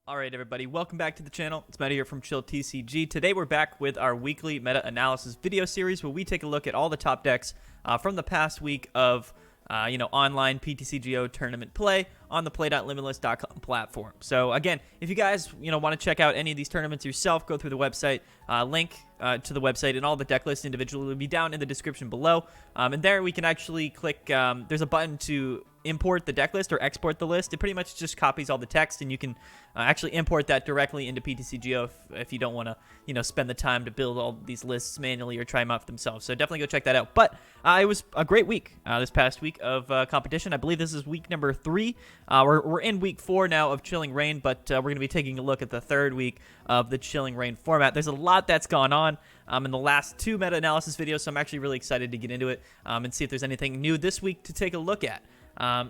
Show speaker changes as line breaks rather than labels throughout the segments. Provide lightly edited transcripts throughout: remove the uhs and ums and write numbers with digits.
Alright everybody, welcome back to the channel. It's Meta here from Chill TCG. Today we're back with our weekly meta analysis video series where we take a look at all the top decks from the past week of online PTCGO tournament play on the play.limitless.com platform. So again, if you guys want to check out any of these tournaments yourself, go through the website. Link to the website and all the deck lists individually will be down in the description below. And there we can actually click, there's a button to import the deck list or export the list. It pretty much just copies all the text, and you can actually import that directly into PTCGO if you don't want to spend the time to build all these lists manually or try them out for themselves. So definitely go check that out. But it was a great week this past week of competition. I believe this is week number 3. We're in week 4 now of Chilling Reign, but we're going to be taking a look at the third week of the Chilling Reign format. There's a lot that's gone on in the last 2 meta-analysis videos, so I'm actually really excited to get into it and see if there's anything new this week to take a look at. We're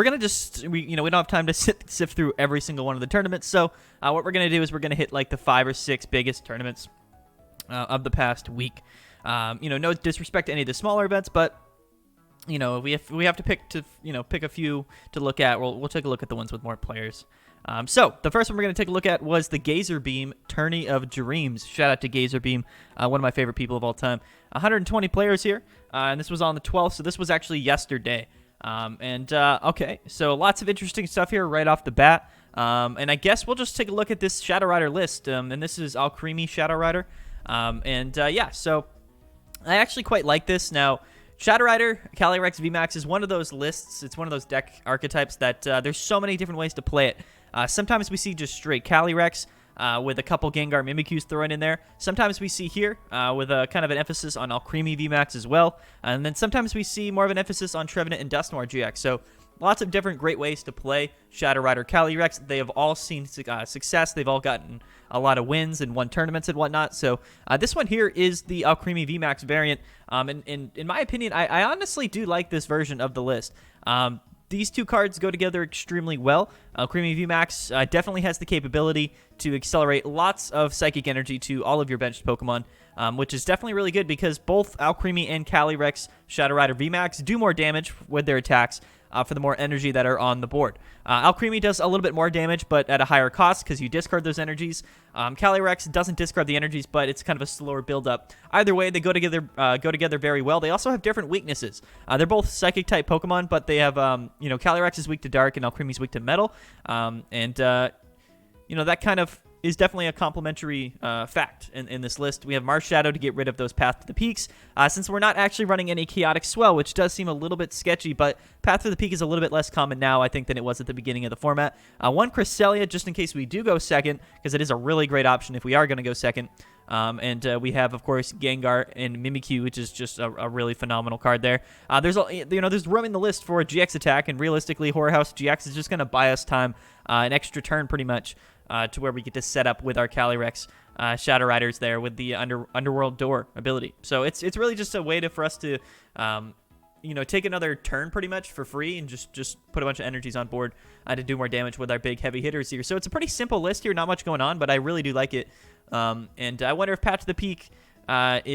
gonna just we don't have time to sift through every single one of the tournaments. So what we're gonna do is we're gonna hit like the 5 or 6 biggest tournaments of the past week. No disrespect to any of the smaller events, but if we have to pick a few to look at, we'll take a look at the ones with more players. So the first one we're going to take a look at was the Gazerbeam Tourney of Dreams. Shout out to Gazerbeam, one of my favorite people of all time. 120 players here, and this was on the 12th, so this was actually yesterday. Okay, so lots of interesting stuff here right off the bat. And I guess we'll just take a look at this Shadow Rider list, and this is Alcremie Shadow Rider. So I actually quite like this. Now, Shadow Rider, Calyrex VMAX is one of those lists. It's one of those deck archetypes that there's so many different ways to play it. Sometimes we see just straight Calyrex with a couple Gengar Mimikyus thrown in there. Sometimes we see here with a kind of an emphasis on Alcremie VMAX as well. And then sometimes we see more of an emphasis on Trevenant and Dusknoir GX. So lots of different great ways to play Shadow Rider Calyrex. They have all seen success. They've all gotten a lot of wins and won tournaments and whatnot. So this one here is the Alcremie VMAX variant. And in my opinion, I honestly do like this version of the list. These two cards go together extremely well. Alcremie VMAX definitely has the capability to accelerate lots of psychic energy to all of your benched Pokemon, which is definitely really good because both Alcremie and Calyrex Shadow Rider VMAX do more damage with their attacks for the more energy that are on the board. Alcremie does a little bit more damage, but at a higher cost because you discard those energies. Calyrex doesn't discard the energies, but it's kind of a slower build-up. Either way, they go together very well. They also have different weaknesses. They're both Psychic-type Pokemon, but they have, Calyrex is weak to Dark and Alcremie is weak to Metal. That kind of is definitely a complementary fact in this list. We have Marshadow to get rid of those Path to the Peaks. Since we're not actually running any Chaotic Swell, which does seem a little bit sketchy, but Path to the Peak is a little bit less common now, I think, than it was at the beginning of the format. 1 Cresselia, just in case we do go second, because it is a really great option if we are going to go second. We have, of course, Gengar and Mimikyu, which is just a really phenomenal card there. There's room in the list for a GX attack, and realistically, Horror House GX is just going to buy us time, an extra turn pretty much, to where we get to set up with our Calyrex Shadow Riders there with the Underworld Door ability. So it's really just a way for us to take another turn pretty much for free and just put a bunch of energies on board to do more damage with our big heavy hitters here. So it's a pretty simple list here, not much going on, but I really do like it. And I wonder if Path to the Peak we have 2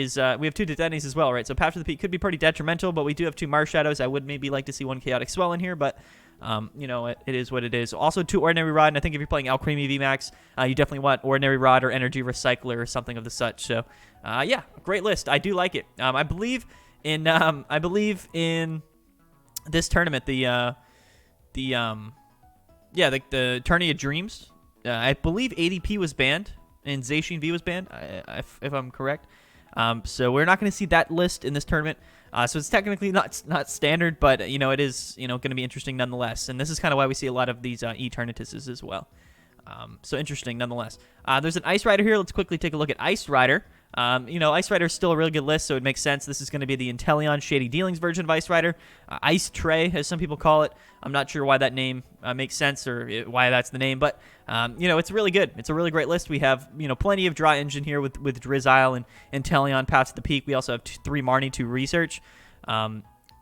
Detennies as well, right? So Path to the Peak could be pretty detrimental, but we do have 2 Marshadows. I would maybe like to see 1 Chaotic Swell in here, but it is what it is. Also 2 Ordinary Rod, and I think if you're playing Alcremie VMAX, you definitely want Ordinary Rod or Energy Recycler or something of the such. So, great list. I do like it. I believe in this tournament, the Tourney of Dreams. I believe ADP was banned and Zacian V was banned, if I'm correct. So we're not going to see that list in this tournament. So it's technically not standard, but it is going to be interesting nonetheless. And this is kind of why we see a lot of these Eternatuses as well. So interesting nonetheless. There's an Ice Rider here. Let's quickly take a look at Ice Rider. Ice Rider is still a really good list, so it makes sense. This is going to be the Inteleon Shady Dealings version of Ice Rider. Ice Tray, as some people call it. I'm not sure why that name makes sense or why that's the name, but, it's really good. It's a really great list. We have, plenty of Draw Engine here with Drizzile and Inteleon, Path to the Peak. We also have 3 Marnie to research.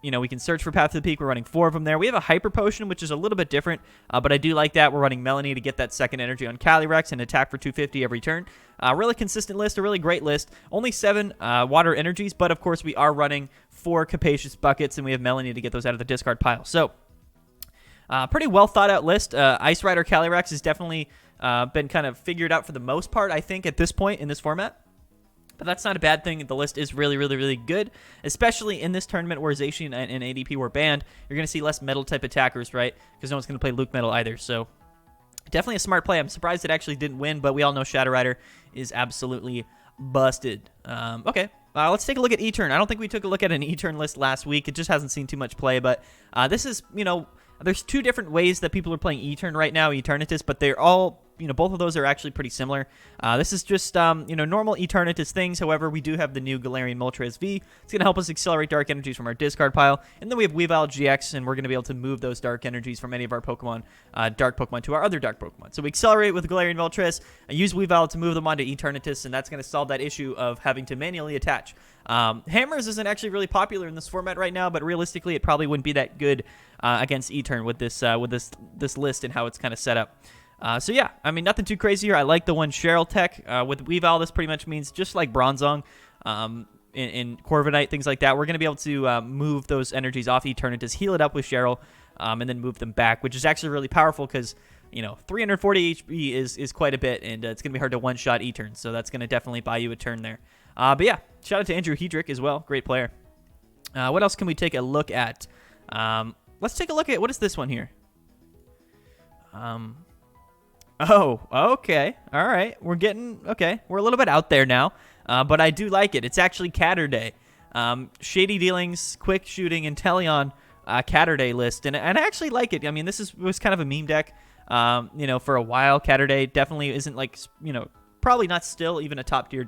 We can search for Path to the Peak. We're running 4 of them there. We have a Hyper Potion, which is a little bit different, but I do like that. We're running Melanie to get that second energy on Calyrex and attack for 250 every turn. Really consistent list, a really great list. Only 7 water energies, but of course we are running 4 Capacious Buckets, and we have Melanie to get those out of the discard pile. So Pretty well thought out list. Ice Rider Calyrex has definitely been kind of figured out for the most part, I think, at this point in this format. But that's not a bad thing. The list is really, really, really good, especially in this tournament where Zacian and ADP were banned. You're going to see less metal-type attackers, right? Because no one's going to play Luke Metal either. So definitely a smart play. I'm surprised it actually didn't win, but we all know Shadow Rider is absolutely busted. Okay, let's take a look at E-Turn. I don't think we took a look at an E-Turn list last week. It just hasn't seen too much play, but this is, there's two different ways that people are playing E-Turn right now, Eternatus, but they're all, both of those are actually pretty similar. This is just, normal Eternatus things. However, we do have the new Galarian Moltres V. It's going to help us accelerate dark energies from our discard pile. And then we have Weavile GX, and we're going to be able to move those dark energies from any of our Pokemon, dark Pokemon, to our other dark Pokemon. So we accelerate with Galarian Moltres, use Weavile to move them onto Eternatus, and that's going to solve that issue of having to manually attach. Hammers isn't actually really popular in this format right now, but realistically, it probably wouldn't be that good against E-Turn with this list and how it's kind of set up. So yeah, I mean, nothing too crazy here. I like the one Cheryl tech. With Weavile, this pretty much means just like Bronzong in Corvinite, things like that. We're going to be able to move those energies off Eternatus, heal it up with Cheryl, and then move them back, which is actually really powerful because, 340 HP is quite a bit, and it's going to be hard to one-shot E-Turn, so that's going to definitely buy you a turn there. But yeah, shout out to Andrew Hedrick as well. Great player. What else can we take a look at? Let's take a look at, what is this one here? Oh, okay. All right. We're a little bit out there now, but I do like it. It's actually Caturday. Shady Dealings, Quick Shooting, and Inteleon Caturday list, and I actually like it. I mean, was kind of a meme deck, for a while. Caturday definitely isn't probably not still even a top tier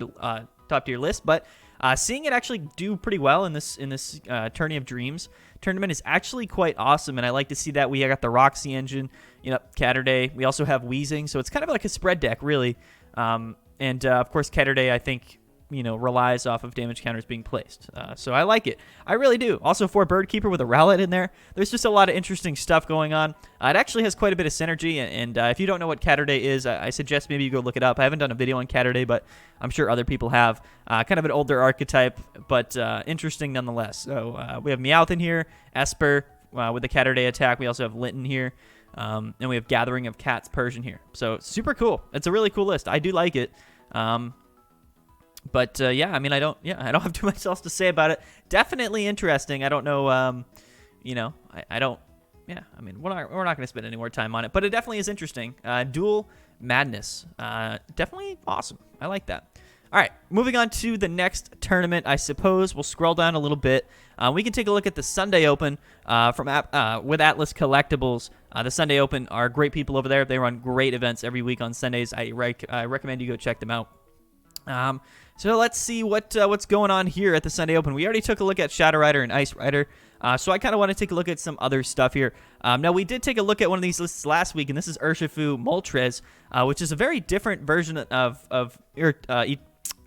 list, but seeing it actually do pretty well in this Tourney of Dreams tournament is actually quite awesome, and I like to see that. We got the Roxy engine, Caturday. We also have Wheezing, so it's kind of like a spread deck, really. And of course, Caturday, I think, relies off of damage counters being placed. So I like it. I really do. Also, for Birdkeeper with a Rowlet in there, there's just a lot of interesting stuff going on. It actually has quite a bit of synergy, and if you don't know what Caturday is, I suggest maybe you go look it up. I haven't done a video on Caturday, but I'm sure other people have. Kind of an older archetype, but interesting nonetheless. So we have Meowth in here, Esper with the Caturday attack. We also have Linton here, and we have Gathering of Cats Persian here. So super cool. It's a really cool list. I do like it. But yeah, I mean, I don't have too much else to say about it. Definitely interesting. I don't know, I don't. Yeah, I mean, we're not going to spend any more time on it, but it definitely is interesting. Dual Madness, definitely awesome. I like that. All right, moving on to the next tournament, I suppose. We'll scroll down a little bit. We can take a look at the Sunday Open with Atlas Collectibles. The Sunday Open are great people over there. They run great events every week on Sundays. I recommend you go check them out. So let's see what's going on here at the Sunday Open. We already took a look at Shadow Rider and Ice Rider, so I kind of want to take a look at some other stuff here. Now, we did take a look at one of these lists last week, and this is Urshifu Moltres, which is a very different version of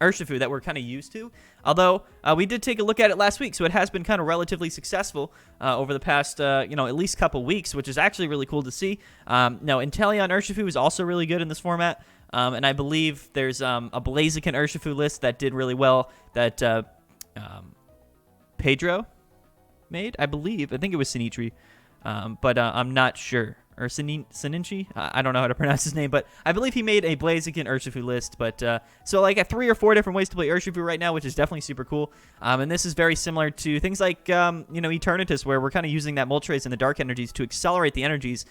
Urshifu that we're kind of used to. Although, we did take a look at it last week, so it has been kind of relatively successful over the past, at least couple weeks, which is actually really cool to see. Now, Inteleon Urshifu is also really good in this format. And I believe there's a Blaziken Urshifu list that did really well that Pedro made, I believe. I think it was Sinitri, but I'm not sure. Or Sininchi? I don't know how to pronounce his name, but I believe he made a Blaziken Urshifu list. But so like 3 or 4 different ways to play Urshifu right now, which is definitely super cool. And this is very similar to things like Eternatus, where we're kind of using that Moltres and the Dark Energies to accelerate the energies.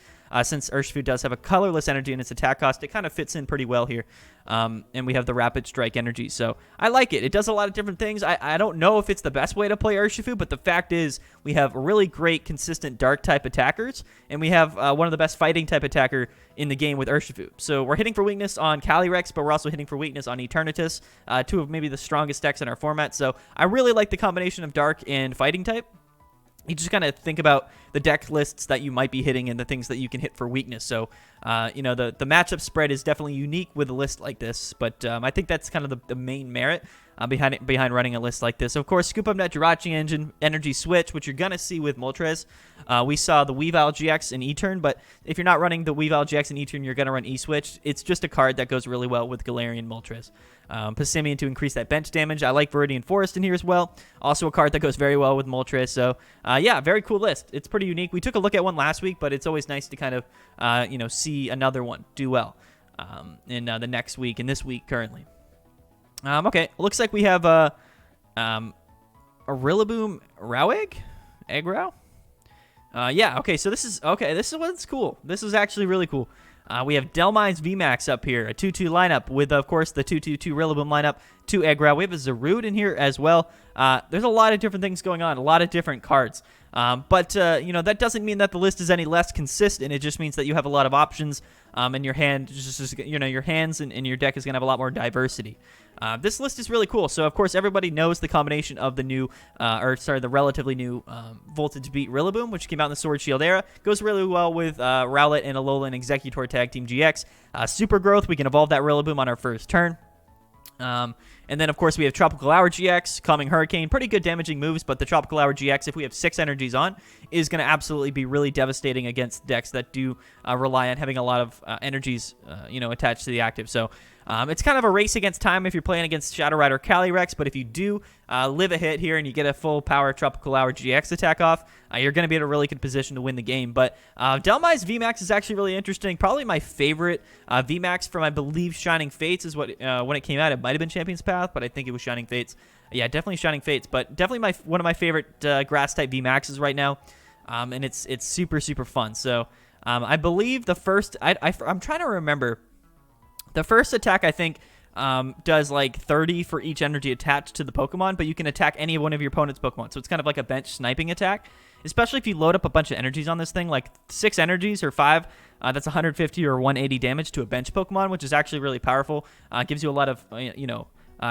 Since Urshifu does have a colorless energy in its attack cost, it kind of fits in pretty well here. And we have the Rapid Strike energy. So I like it. It does a lot of different things. I don't know if it's the best way to play Urshifu, but the fact is we have really great, consistent Dark-type attackers, and we have one of the best Fighting-type attacker in the game with Urshifu. So we're hitting for weakness on Calyrex, but we're also hitting for weakness on Eternatus, two of maybe the strongest decks in our format. So I really like the combination of Dark and Fighting-type. You just kind of think about the deck lists that you might be hitting and the things that you can hit for weakness. So, the matchup spread is definitely unique with a list like this, but I think that's kind of the main merit. behind running a list like this. Of course, Scoop Up Net Jirachi Engine, Energy Switch, which you're going to see with Moltres. We saw the Weavile GX and E-Turn, but if you're not running the Weavile GX and E-Turn, you're going to run E-Switch. It's just a card that goes really well with Galarian Moltres. Passimian to increase that bench damage. I like Viridian Forest in here as well. Also a card that goes very well with Moltres. So, yeah, very cool list. It's pretty unique. We took a look at one last week, but it's always nice to kind of, see another one do well in the next week and this week currently. Okay, looks like we have a Rillaboom Rowegg? Eggrow? Yeah, okay, so this is what's cool. This is actually really cool. We have Delmine's VMAX up here, a 2-2 lineup with, of course, the 2-2-2 Rillaboom lineup, 2 Eggrow. We have a Zarude in here as well. There's a lot of different things going on, a lot of different cards. But that doesn't mean that the list is any less consistent. It just means that you have a lot of options, and your hand, your hands and your deck is going to have a lot more diversity. This list is really cool. So, of course, everybody knows the combination of the relatively new Voltage Beat Rillaboom, which came out in the Sword Shield era. Goes really well with Rowlet and Alolan Executor Tag Team GX. Super Growth, we can evolve that Rillaboom on our first turn. And then, of course, we have Tropical Hour GX, Calming Hurricane, pretty good damaging moves, but the Tropical Hour GX, if we have 6 energies on, is going to absolutely be really devastating against decks that do rely on having a lot of energies, attached to the active. So it's kind of a race against time if you're playing against Shadow Rider Calyrex, but if you do live a hit here and you get a full power Tropical Hour GX attack off, you're going to be in a really good position to win the game. But Delmi's VMAX is actually really interesting. Probably my favorite VMAX from, I believe, Shining Fates is what when it came out. It might have been Champion's Path, but I think it was Shining Fates. Yeah, definitely Shining Fates, but definitely one of my favorite Grass-type VMAXs right now, and it's super, super fun. So I believe the first... I'm trying to remember. The first attack, I think, does like 30 for each energy attached to the Pokemon, but you can attack any one of your opponent's Pokemon. So it's kind of like a bench sniping attack, especially if you load up a bunch of energies on this thing, like 6 energies or 5. That's 150 or 180 damage to a bench Pokemon, which is actually really powerful. Gives you a lot of,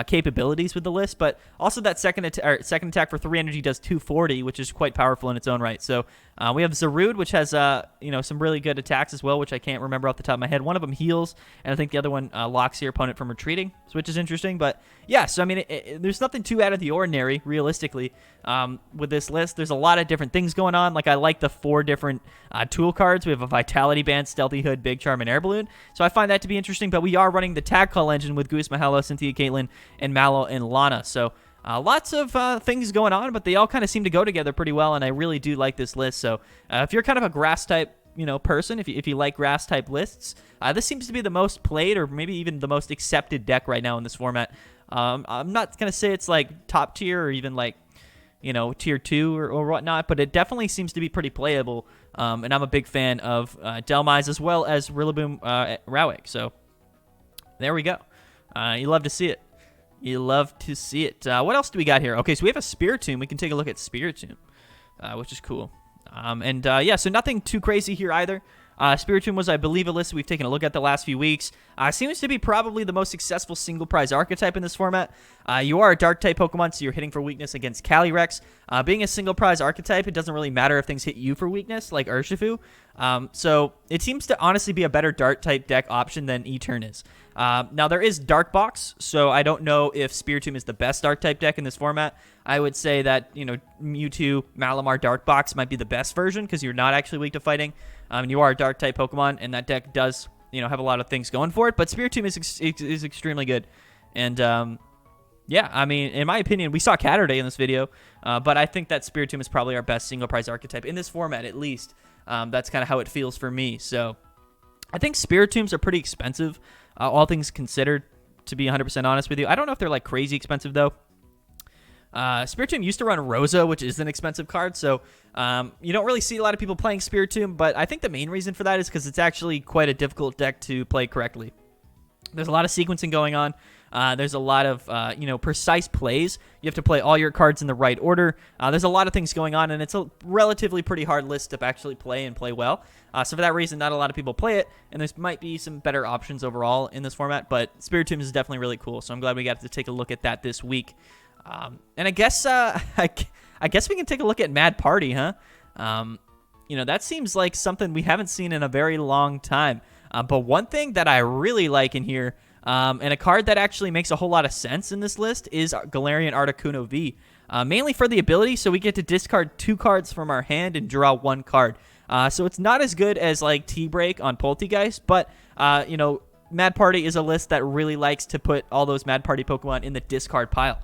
capabilities with the list, but also that second attack for 3 energy does 240, which is quite powerful in its own right. So we have Zarude, which has some really good attacks as well, which I can't remember off the top of my head. One of them heals, and I think the other one locks your opponent from retreating, which is interesting. But yeah, so I mean, there's nothing too out of the ordinary, realistically, with this list. There's a lot of different things going on. Like, I like the 4 different tool cards. We have a Vitality Band, Stealthy Hood, Big Charm, and Air Balloon. So I find that to be interesting. But we are running the Tag Call engine with Goose, Mahalo, Cynthia, Caitlyn, and Mallow and Lana. So lots of things going on, but they all kind of seem to go together pretty well, and I really do like this list. So if you're kind of a grass type person, if you like grass type lists, this seems to be the most played, or maybe even the most accepted deck right now in this format. I'm not gonna say it's like top tier or even like tier 2 or whatnot, but it definitely seems to be pretty playable, and I'm a big fan of Delmize as well as Rillaboom Rowegg. So there we go. You love to see it. You love to see it. What else do we got here? Okay, so we have a Spiritomb. We can take a look at Spiritomb, which is cool. So nothing too crazy here either. Spiritomb was, I believe, a list we've taken a look at the last few weeks. Seems to be probably the most successful single prize archetype in this format. You are a dark type Pokemon, so you're hitting for weakness against Calyrex. Being a single prize archetype, it doesn't really matter if things hit you for weakness, like Urshifu. So it seems to honestly be a better dark type deck option than Eternatus is. Now, there is Dark Box, so I don't know if Spiritomb is the best dark type deck in this format. I would say that, Mewtwo, Malamar, Dark Box might be the best version because you're not actually weak to fighting. You are a dark type Pokemon, and that deck does, have a lot of things going for it. But Spiritomb is extremely good. And, I mean, in my opinion, we saw Caturday in this video, but I think that Spiritomb is probably our best single prize archetype in this format, at least. That's kind of how it feels for me. So I think Spiritombs are pretty expensive, all things considered, to be 100% honest with you. I don't know if they're like crazy expensive, though. Spiritomb used to run Rosa, which is an expensive card, so you don't really see a lot of people playing Spiritomb, but I think the main reason for that is because it's actually quite a difficult deck to play correctly. There's a lot of sequencing going on. There's a lot of, precise plays. You have to play all your cards in the right order. There's a lot of things going on, and it's a relatively pretty hard list to actually play and play well. So for that reason, not a lot of people play it, and there might be some better options overall in this format, but Spiritomb is definitely really cool, so I'm glad we got to take a look at that this week. And I guess I guess we can take a look at Mad Party, huh? That seems like something we haven't seen in a very long time. But one thing that I really like in here And a card that actually makes a whole lot of sense in this list is Galarian Articuno V. Mainly for the ability, so we get to discard 2 cards from our hand and draw 1 card. So it's not as good as like T-Break on Poltegeist, but you know, Mad Party is a list that really likes to put all those Mad Party Pokemon in the discard pile.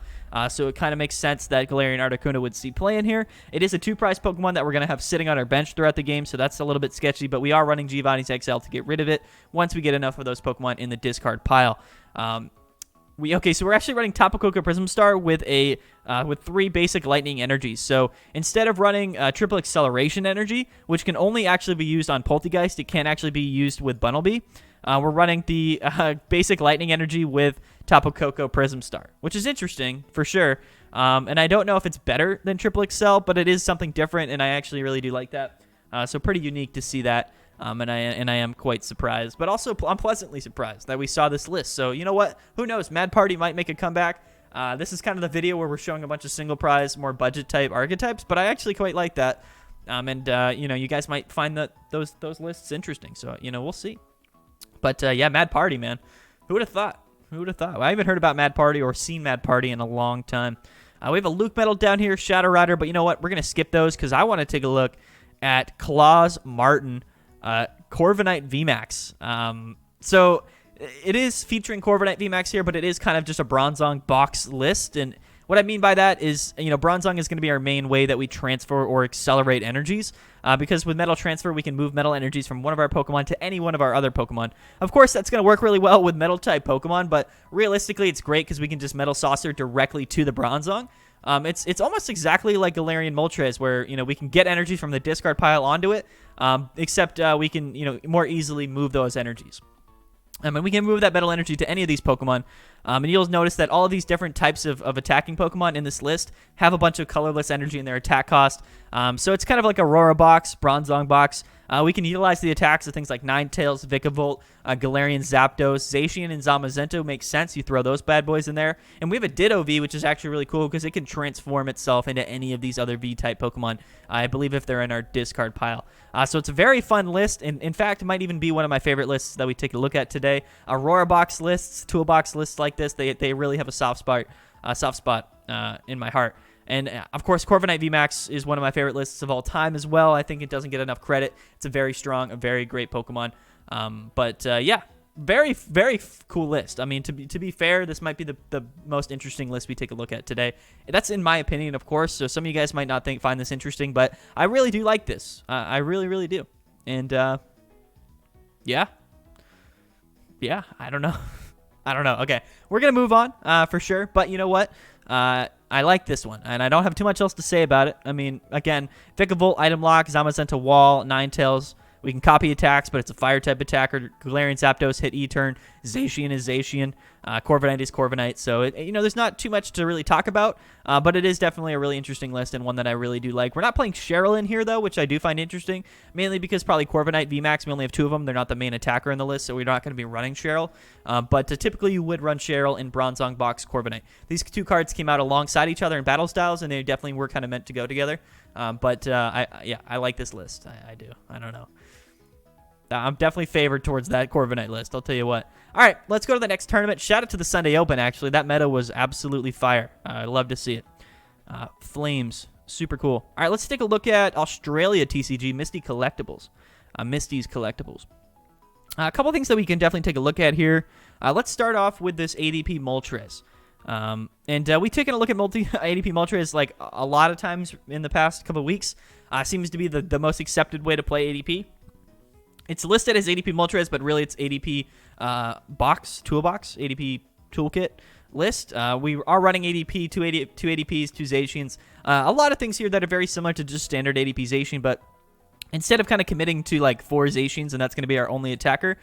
So it kind of makes sense that Galarian Articuno would see play in here. It is a 2-price Pokemon that we're going to have sitting on our bench throughout the game, so that's a little bit sketchy, but we are running Giovanni's XL to get rid of it once we get enough of those Pokemon in the discard pile. So we're actually running Tapu Koko Prism Star with 3 basic lightning energies. So instead of running triple acceleration energy, which can only actually be used on Poltegeist, it can't actually be used with Bunnelby. We're running the basic lightning energy with Tapu Koko Prism Star, which is interesting for sure. And I don't know if it's better than triple excel, but it is something different, and I actually really do like that. So pretty unique to see that. And I am quite surprised, but also I'm pleasantly surprised that we saw this list. So you know what? Who knows? Mad Party might make a comeback. This is kind of the video where we're showing a bunch of single prize, more budget type archetypes, but I actually quite like that. You know, you guys might find that those lists interesting. So you know, we'll see. But yeah, Mad Party, man. Who would have thought? Who would have thought? Well, I haven't heard about Mad Party or seen Mad Party in a long time. We have a Luke Metal down here, Shadow Rider, but you know what? We're gonna skip those because I want to take a look at Claus Martin. Corvinite VMAX. So it is featuring Corviknight VMAX here, but it is kind of just a Bronzong box list. And what I mean by that is, you know, Bronzong is going to be our main way that we transfer or accelerate energies. Because with Metal Transfer, we can move Metal energies from one of our Pokemon to any one of our other Pokemon. Of course, that's going to work really well with Metal-type Pokemon, but realistically, it's great because we can just Metal Saucer directly to the Bronzong. It's almost exactly like Galarian Moltres, where, you know, we can get energy from the discard pile onto it, except we can, you know, more easily move those energies. And we can move that Metal Energy to any of these Pokemon. And you'll notice that all of these different types of attacking Pokemon in this list have a bunch of colorless energy in their attack cost. So it's kind of like Aurora box, Bronzong box. We can utilize the attacks of things like Ninetales, Vikavolt, Galarian Zapdos, Zacian, and Zamazenta. Makes sense. You throw those bad boys in there. And we have a Ditto V, which is actually really cool because it can transform itself into any of these other V-type Pokemon, I believe, if they're in our discard pile. So it's a very fun list. And in fact, it might even be one of my favorite lists that we take a look at today. Aurora box lists, toolbox lists like this, they really have a soft spot in my heart. And, of course, Corviknight VMAX is one of my favorite lists of all time as well. I think it doesn't get enough credit. It's a very strong, a very great Pokemon. Yeah, very, very cool list. I mean, to be fair, this might be the most interesting list we take a look at today. That's in my opinion, of course. So some of you guys might not find this interesting, but I really do like this. I really, really do. And, yeah, I don't know. I don't know. Okay, we're going to move on for sure. But you know what? I like this one, and I don't have too much else to say about it. I mean, again, Vikavolt, Item Lock, Zamazenta Wall, Ninetales. We can copy attacks, but it's a Fire-type attacker. Galarian Zapdos hit E-turn. Zacian is Zacian. Corviknight is Corviknight. So, you know, there's not too much to really talk about, but it is definitely a really interesting list and one that I really do like. We're not playing Cheryl in here, though, which I do find interesting, mainly because probably Corviknight VMAX, we only have 2 of them. They're not the main attacker in the list, so we're not going to be running Cheryl. But typically, you would run Cheryl in Bronzong Box Corviknight. These 2 cards came out alongside each other in battle styles, and they definitely were kind of meant to go together. I like this list. I do. I don't know. I'm definitely favored towards that Corviknight list, I'll tell you what. All right, let's go to the next tournament. Shout out to the Sunday Open, actually. That meta was absolutely fire. I love to see it. Flames, super cool. All right, let's take a look at Australia TCG, Misty Collectibles. Misty's Collectibles. A couple things that we can definitely take a look at here. Let's start off with this ADP Moltres. We've taken a look at ADP Moltres like a lot of times in the past couple of weeks. Seems to be the most accepted way to play ADP. It's listed as ADP Moltres, but really it's ADP toolbox, ADP toolkit list. We are running ADP, two ADPs, 2 Zacians. A lot of things here that are very similar to just standard ADP Zacian, but instead of kind of committing to like 4 Zacians, and that's going to be our only attacker,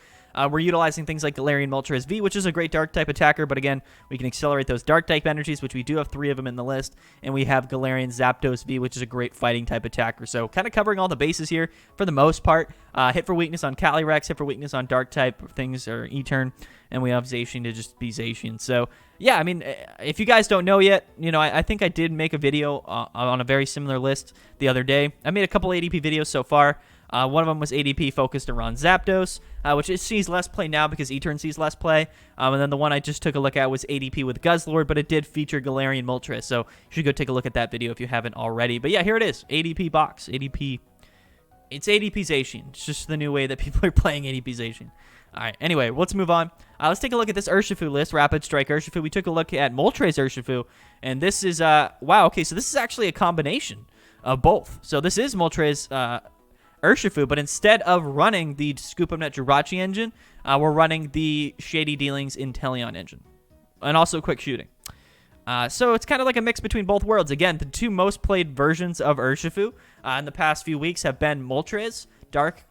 we're utilizing things like Galarian Moltres V, which is a great Dark-type attacker, but again, we can accelerate those Dark-type energies, which we do have 3 of them in the list, and we have Galarian Zapdos V, which is a great Fighting-type attacker. So kind of covering all the bases here for the most part. Hit for weakness on Calyrex, hit for weakness on Dark-type things, or E-turn, and we have Zacian to just be Zacian. So yeah, I mean, if you guys don't know yet, you know, I think I did make a video on a very similar list the other day. I made a couple ADP videos so far. One of them was ADP focused around Zapdos, which it sees less play now because Etern sees less play. And then the one I just took a look at was ADP with Guzzlord, but it did feature Galarian Moltres, so you should go take a look at that video if you haven't already. But yeah, here it is, ADP box, ADP. It's ADP-zation. It's just the new way that people are playing ADP-zation. All right, anyway, let's move on. Let's take a look at this Urshifu list, Rapid Strike Urshifu. We took a look at Moltres Urshifu, and this is, wow, okay, so this is actually a combination of both. So this is Moltres Urshifu, but instead of running the Scoop Up Net Jirachi engine, we're running the Shady Dealings Inteleon engine, and also Quick Shooting. So it's kind of like a mix between both worlds. Again, the two most played versions of Urshifu in the past few weeks have been Moltres, Dark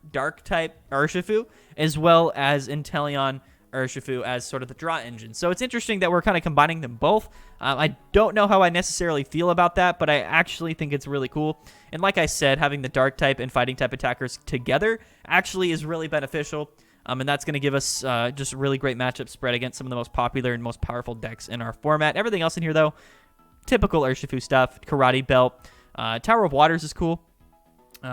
type Urshifu, as well as Inteleon Urshifu as sort of the draw engine. So it's interesting that we're kind of combining them both. I don't know how I necessarily feel about that, but I actually think it's really cool. And like I said, having the Dark type and Fighting type attackers together actually is really beneficial. And that's going to give us just a really great matchup spread against some of the most popular and most powerful decks in our format. Everything else in here, though, typical Urshifu stuff. Karate Belt. Tower of Waters is cool.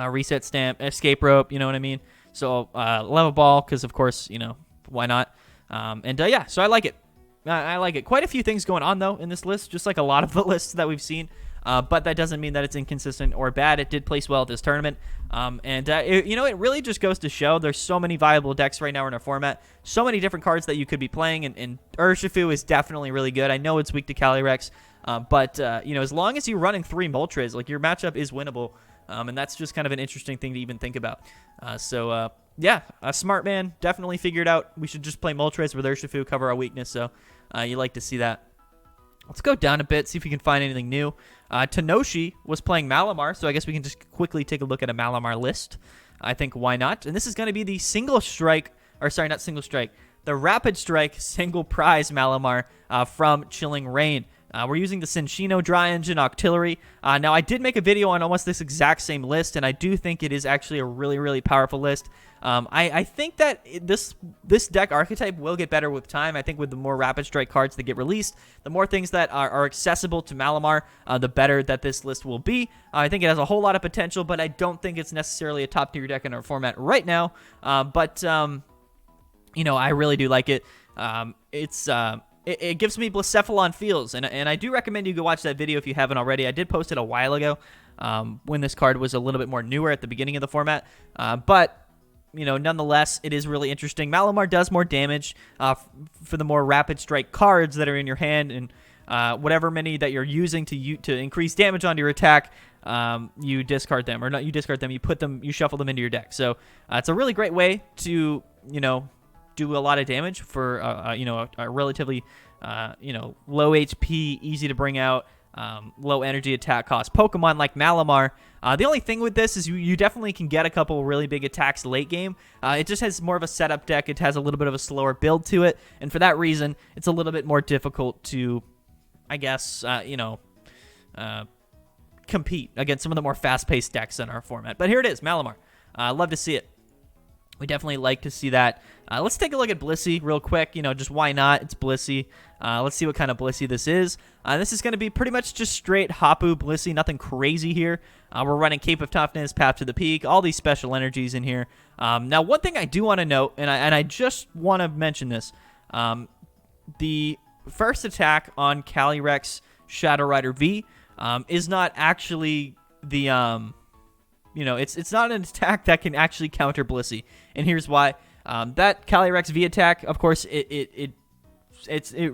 Reset Stamp. Escape Rope, you know what I mean? So, Level Ball, because, of course, you know, why not? Yeah, so I like it. I like it. Quite a few things going on, though, in this list, just like a lot of the lists that we've seen. But that doesn't mean that it's inconsistent or bad. It did place well at this tournament. It really just goes to show there's so many viable decks right now in our format. So many different cards that you could be playing, and Urshifu is definitely really good. I know it's weak to Calyrex, but as long as you're running 3 Moltres, like, your matchup is winnable. And that's just kind of an interesting thing to even think about. Yeah, a smart man definitely figured out we should just play Moltres with Urshifu, cover our weakness. So you like to see that. Let's go down a bit, see if we can find anything new. Tenoshi was playing Malamar, so I guess we can just quickly take a look at a Malamar list. I think why not? And this is going to be the the Rapid Strike single prize Malamar from Chilling Reign. We're using the Cinccino Dry Engine Octillery. Now, I did make a video on almost this exact same list, and I do think it is actually a really, really powerful list. I think that this deck archetype will get better with time. I think with the more Rapid Strike cards that get released, the more things that are accessible to Malamar, the better that this list will be. I think it has a whole lot of potential, but I don't think it's necessarily a top-tier deck in our format right now. I really do like it. It gives me Blacephalon feels, and I do recommend you go watch that video if you haven't already. I did post it a while ago when this card was a little bit more newer at the beginning of the format, but nonetheless, it is really interesting. Malamar does more damage for the more Rapid Strike cards that are in your hand, and whatever many that you're using to increase damage onto your attack, you discard them, or not you discard them, you shuffle them into your deck. So it's a really great way to do a lot of damage for a relatively low HP, easy to bring out, low energy attack cost Pokemon like Malamar. The only thing with this is you definitely can get a couple really big attacks late game. It just has more of a setup deck. It has a little bit of a slower build to it, and for that reason, it's a little bit more difficult to, I guess, compete against some of the more fast-paced decks in our format. But here it is, Malamar. Love to see it. We definitely like to see that. Let's take a look at Blissey real quick. Just why not? It's Blissey. Let's see what kind of Blissey this is. This is going to be pretty much just straight Hapu Blissey. Nothing crazy here. We're running Cape of Toughness, Path to the Peak, all these special energies in here. Now, one thing I do want to note, and I just want to mention this. The first attack on Calyrex Shadow Rider V is not actually the... it's not an attack that can actually counter Blissey, and here's why. That Calyrex V attack, of course, it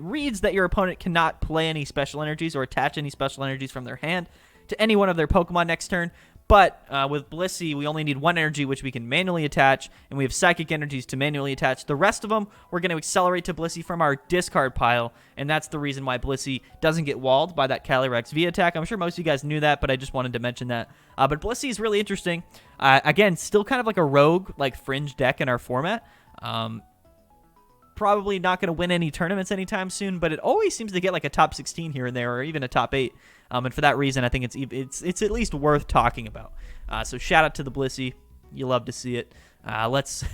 reads that your opponent cannot play any special energies or attach any special energies from their hand to any one of their Pokemon next turn. But with Blissey, we only need 1 energy, which we can manually attach, and we have Psychic energies to manually attach. The rest of them, we're going to accelerate to Blissey from our discard pile, and that's the reason why Blissey doesn't get walled by that Calyrex V attack. I'm sure most of you guys knew that, but I just wanted to mention that. But Blissey is really interesting. Again, still kind of like a rogue, like fringe deck in our format. Probably not going to win any tournaments anytime soon, but it always seems to get like a top 16 here and there, or even a top 8. And for that reason, I think it's at least worth talking about. So shout out to the Blissey. You love to see it. Let's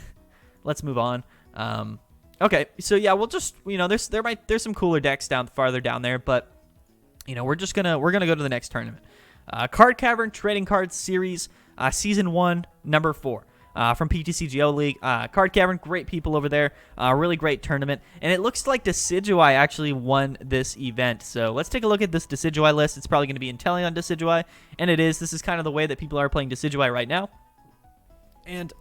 move on. Okay, so yeah, we'll just there's some cooler decks farther down there, but we're gonna go to the next tournament. Card Cavern Trading Cards Series. Season 1, number 4. From PTCGO League. Card Cavern, great people over there. Really great tournament. And it looks like Decidueye actually won this event. So let's take a look at this Decidueye list. It's probably going to be Inteleon Decidueye. And it is. This is kind of the way that people are playing Decidueye right now. And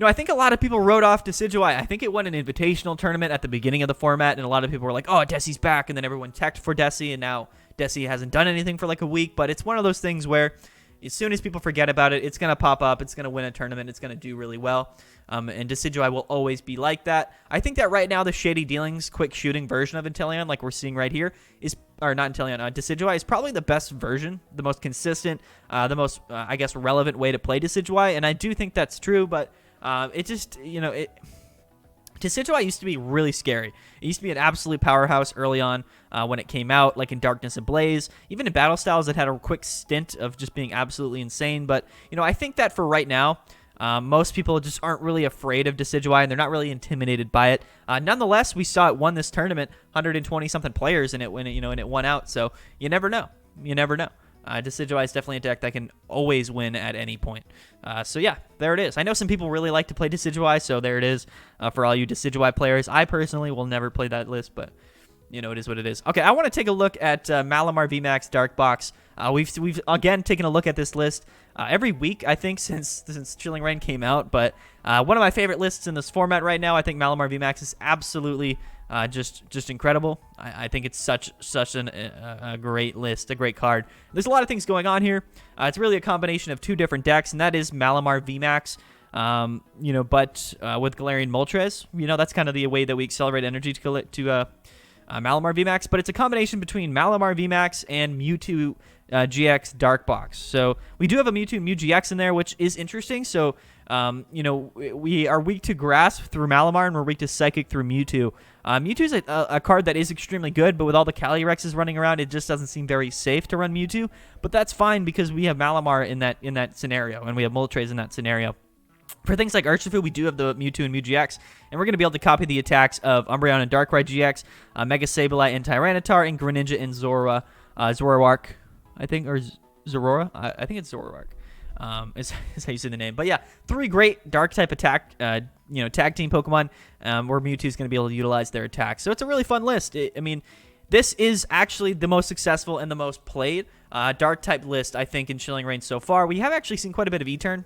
I think a lot of people wrote off Decidueye. I think it won an invitational tournament at the beginning of the format, and a lot of people were like, oh, Desi's back, and then everyone teched for Desi, and now Desi hasn't done anything for like a week. But it's one of those things where as soon as people forget about it, it's going to pop up, it's going to win a tournament, it's going to do really well. And Decidueye will always be like that. I think that right now the Shady Dealings, quick shooting version of Inteleon, like we're seeing right here, Decidueye is probably the best version, the most consistent, the most, I guess, relevant way to play Decidueye. And I do think that's true, but it just, Decidueye used to be really scary. It used to be an absolute powerhouse early on when it came out, like in Darkness and Blaze. Even in Battle Styles, it had a quick stint of just being absolutely insane. But, I think that for right now, most people just aren't really afraid of Decidueye, and they're not really intimidated by it. Nonetheless, we saw it won this tournament, 120-something players, and it won out. So you never know. You never know. Decidueye is definitely a deck that can always win at any point. So yeah, there it is. I know some people really like to play Decidueye, so there it is for all you Decidueye players. I personally will never play that list, but it is what it is. Okay, I want to take a look at Malamar VMAX Dark Box. We've again taken a look at this list every week, I think, since Chilling Reign came out. But one of my favorite lists in this format right now. I think Malamar VMAX is absolutely just incredible. I think it's such a great list, a great card. There's a lot of things going on here. It's really a combination of two different decks, and that is Malamar VMAX. But with Galarian Moltres, that's kind of the way that we accelerate energy to Malamar VMAX. But it's a combination between Malamar VMAX and Mewtwo GX Dark Box. So we do have a Mewtwo Mew GX in there, which is interesting. So we are weak to Grass through Malamar, and we're weak to Psychic through Mewtwo. Mewtwo's a card that is extremely good, but with all the Calyrexes running around, it just doesn't seem very safe to run Mewtwo. But that's fine because we have Malamar in that scenario, and we have Moltres in that scenario. For things like Urshifu, we do have the Mewtwo and Mew GX, and we're going to be able to copy the attacks of Umbreon and Darkrai GX, Mega Sableye and Tyranitar, and Greninja and Zoroark, I think, or Zorora? I think it's Zoroark. Is how you say the name. But yeah, 3 great Dark-type attack, tag team Pokemon where Mewtwo's going to be able to utilize their attacks. So it's a really fun list. This is actually the most successful and the most played Dark-type list, I think, in Chilling Reign so far. We have actually seen quite a bit of E-Turn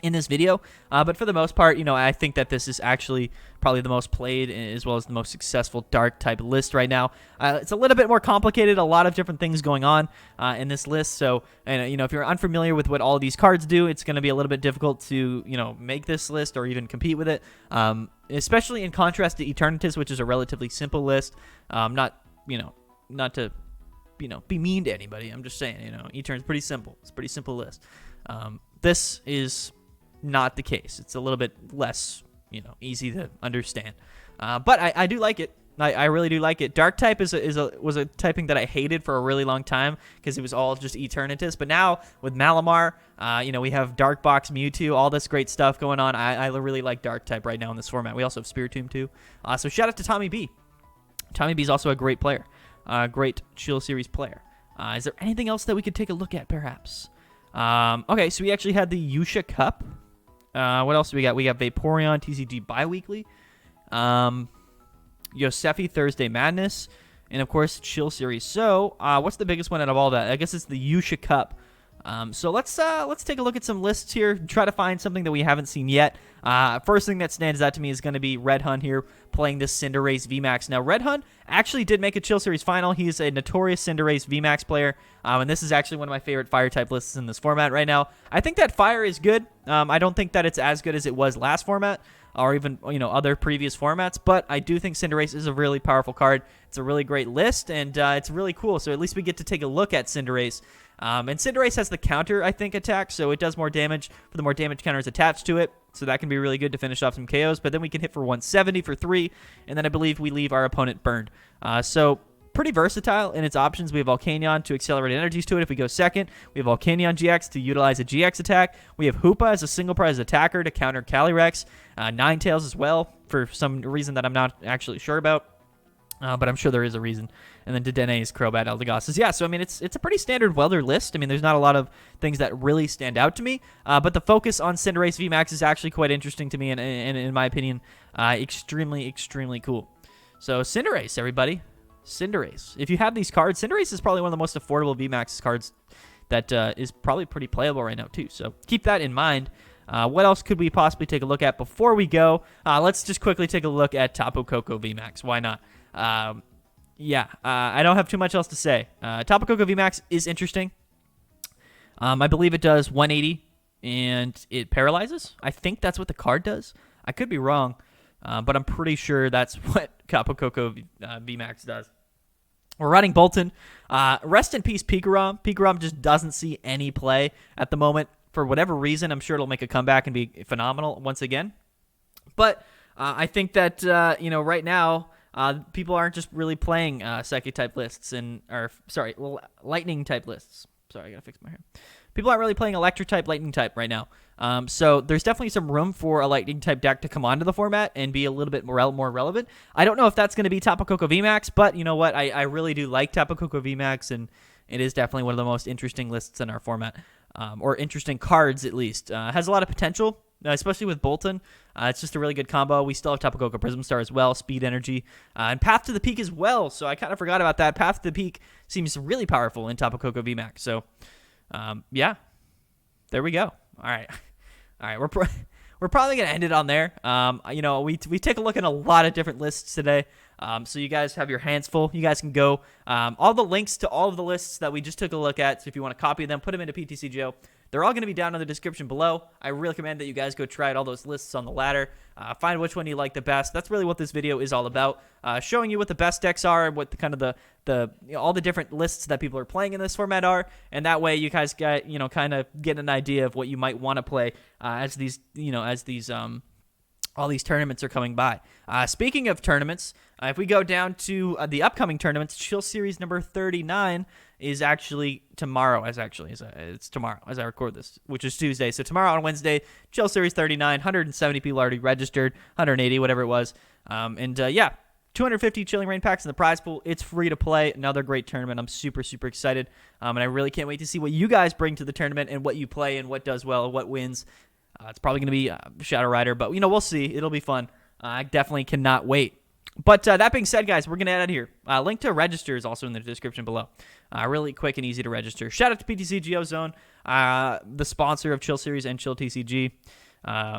in this video, but for the most part, I think that this is actually probably the most played as well as the most successful dark type list right now. It's a little bit more complicated, a lot of different things going on in this list, so if you're unfamiliar with what all of these cards do, it's going to be a little bit difficult to make this list or even compete with it, especially in contrast to Eternatus, which is a relatively simple list. Not to be mean to anybody, I'm just saying, Etern's pretty simple. It's a pretty simple list. This is not the case. It's a little bit less, easy to understand. But I do like it. I really do like it. Dark type was a typing that I hated for a really long time because it was all just Eternatus. But now with Malamar, we have Dark Box, Mewtwo, all this great stuff going on. I really like Dark type right now in this format. We also have Spiritomb too. So shout out to Tommy B. Tommy B is also a great player, great Chill Series player. Is there anything else that we could take a look at, perhaps? Okay, so we actually had the Yusha Cup. What else do we got? We got Vaporeon TCG Biweekly, Yosefi Thursday Madness, and of course Chill Series. So, what's the biggest one out of all that? I guess it's the Yusha Cup. So let's take a look at some lists here, try to find something that we haven't seen yet. First thing that stands out to me is going to be Red Hunt here playing this Cinderace VMAX. Now, Red Hunt actually did make a Chill Series final. He is a notorious Cinderace VMAX player, and this is actually one of my favorite Fire-type lists in this format right now. I think that Fire is good. I don't think that it's as good as it was last format or even other previous formats, but I do think Cinderace is a really powerful card. It's a really great list, and it's really cool. So at least we get to take a look at Cinderace. And Cinderace has the counter, I think, attack, so it does more damage for the more damage counters attached to it. So that can be really good to finish off some KOs. But then we can hit for 170 for 3, and then I believe we leave our opponent burned. So pretty versatile in its options. We have Volcanion to accelerate energies to it if we go second. We have Volcanion GX to utilize a GX attack. We have Hoopa as a single prize attacker to counter Calyrex. Ninetales as well for some reason that I'm not actually sure about. But I'm sure there is a reason. And then Dedene's, Crobat, Eldegoss. Yeah, so I mean, it's a pretty standard Welder list. I mean, there's not a lot of things that really stand out to me. But the focus on Cinderace VMAX is actually quite interesting to me, and in my opinion, extremely, extremely cool. So Cinderace, everybody. Cinderace. If you have these cards, Cinderace is probably one of the most affordable VMAX cards that is probably pretty playable right now, too. So keep that in mind. What else could we possibly take a look at before we go? Let's just quickly take a look at Tapu Koko VMAX. Why not? I don't have too much else to say. Tapu Koko VMAX is interesting. I believe it does 180 and it paralyzes. I think that's what the card does. I could be wrong, but I'm pretty sure that's what Tapu Koko VMAX does. We're running Bolton. Rest in peace, Pikarom. Pikarom just doesn't see any play at the moment. For whatever reason, I'm sure it'll make a comeback and be phenomenal once again. But I think that, right now, people aren't just really playing Psychic-type lists Lightning-type lists. Sorry, I gotta fix my hair. People aren't really playing Electric-type, Lightning-type right now. So there's definitely some room for a Lightning-type deck to come onto the format and be a little bit more relevant. I don't know if that's going to be Tapu Koko VMAX, but you know what? I really do like Tapu Koko VMAX, and it is definitely one of the most interesting lists in our format, or interesting cards at least. Has a lot of potential. Especially with Bolton. It's just a really good combo. We still have Tapu Koko Prism Star as well, Speed Energy, and Path to the Peak as well. So I kind of forgot about that. Path to the Peak seems really powerful in Tapu Koko VMAX. So, there we go. All right. We're probably going to end it on there. We take a look at a lot of different lists today. So you guys have your hands full. You guys can go. All the links to all of the lists that we just took a look at. So if you want to copy them, put them into PTCGO. They're all going to be down in the description below. I really recommend that you guys go try out all those lists on the ladder. Find which one you like the best. That's really what this video is all about. Showing you what the best decks are, what all the different lists that people are playing in this format are, and that way you guys get kind of get an idea of what you might want to play as all these tournaments are coming by. Speaking of tournaments, if we go down to the upcoming tournaments, Chill Series number 39 is actually tomorrow. It's tomorrow as I record this, which is Tuesday. So tomorrow on Wednesday, Chill Series 39, 170 people already registered, 180, whatever it was. 250 Chilling Rain packs in the prize pool. It's free to play. Another great tournament. I'm super, super excited. And I really can't wait to see what you guys bring to the tournament and what you play and what does well and what wins. It's probably going to be Shadow Rider, but we'll see. It'll be fun. I definitely cannot wait. But that being said, guys, we're going to end it here. Link to register is also in the description below. Really quick and easy to register. Shout out to PTCGO Zone, the sponsor of Chill Series and Chill TCG.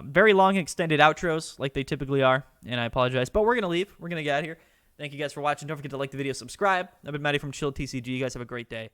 Very long extended outros like they typically are, and I apologize. But we're going to leave. We're going to get out of here. Thank you guys for watching. Don't forget to like the video, subscribe. I've been Matty from Chill TCG. You guys have a great day.